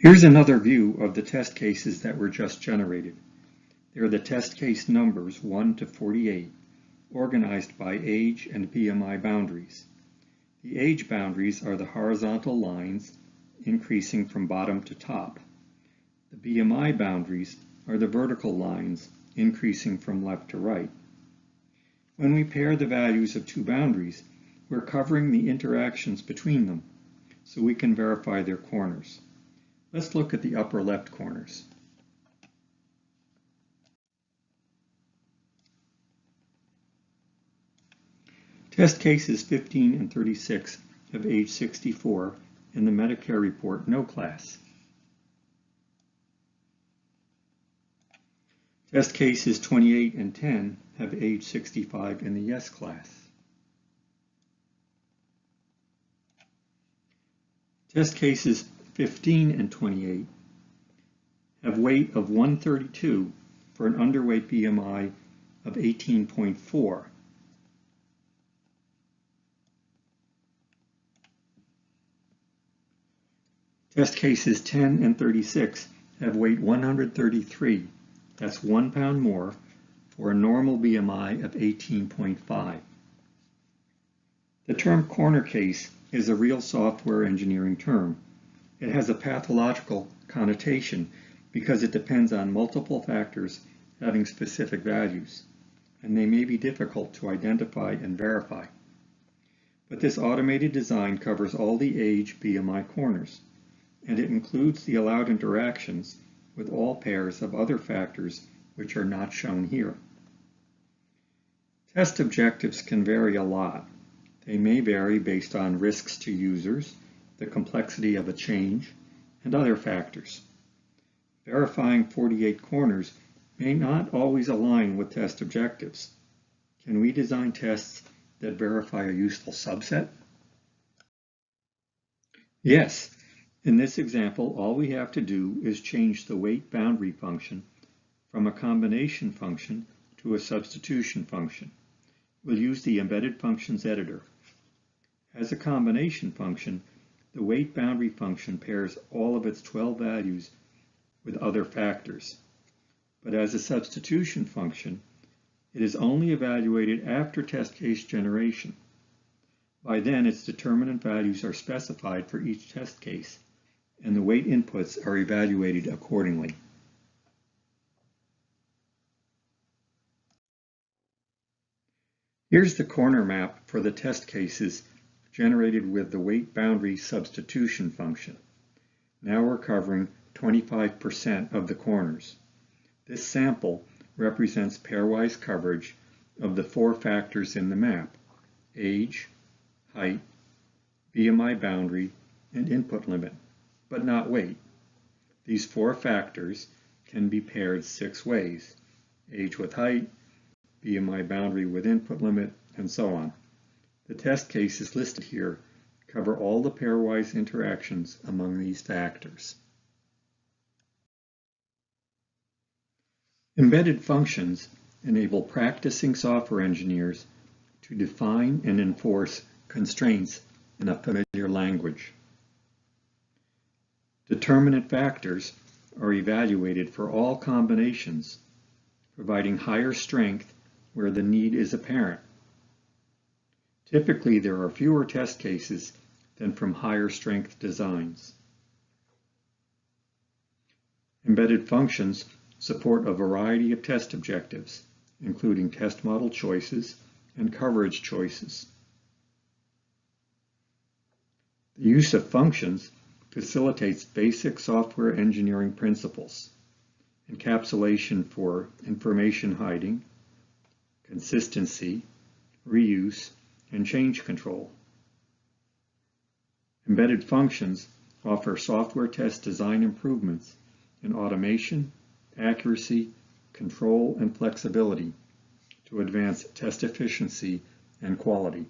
Here's another view of the test cases that were just generated. They are the test case numbers 1 to 48, organized by age and BMI boundaries. The age boundaries are the horizontal lines increasing from bottom to top. The BMI boundaries are the vertical lines increasing from left to right. When we pair the values of two boundaries, we're covering the interactions between them, so we can verify their corners. Let's look at the upper left corners. Test cases 15 and 36 have age 64 in the Medicare report no class. Test cases 28 and 10 have age 65 in the yes class. Test cases 15 and 28 have weight of 132 for an underweight BMI of 18.4. Test cases 10 and 36 have weight 133, that's 1 pound more, for a normal BMI of 18.5. The term corner case is a real software engineering term. It has a pathological connotation because it depends on multiple factors having specific values, and they may be difficult to identify and verify. But this automated design covers all the age BMI corners, and it includes the allowed interactions with all pairs of other factors which are not shown here. Test objectives can vary a lot. They may vary based on risks to users, the complexity of a change, and other factors. Verifying 48 corners may not always align with test objectives. Can we design tests that verify a useful subset? Yes. In this example, all we have to do is change the weight boundary function from a combination function to a substitution function. We'll use the Embedded Functions editor. As a combination function, the weight boundary function pairs all of its 12 values with other factors. But as a substitution function, it is only evaluated after test case generation. By then, its determinant values are specified for each test case, and the weight inputs are evaluated accordingly. Here's the corner map for the test cases generated with the weight boundary substitution function. Now we're covering 25% of the corners. This sample represents pairwise coverage of the 4 factors in the map: age, height, BMI boundary, and input limit, but not weight. These 4 factors can be paired 6 ways: age with height, BMI boundary with input limit, and so on. The test cases listed here cover all the pairwise interactions among these factors. Embedded functions enable practicing software engineers to define and enforce constraints in a familiar language. Determinant factors are evaluated for all combinations, providing higher strength where the need is apparent. Typically, there are fewer test cases than from higher strength designs. Embedded functions support a variety of test objectives, including test model choices and coverage choices. The use of functions facilitates basic software engineering principles: encapsulation for information hiding, consistency, reuse, and change control. Embedded functions offer software test design improvements in automation, accuracy, control, and flexibility to advance test efficiency and quality.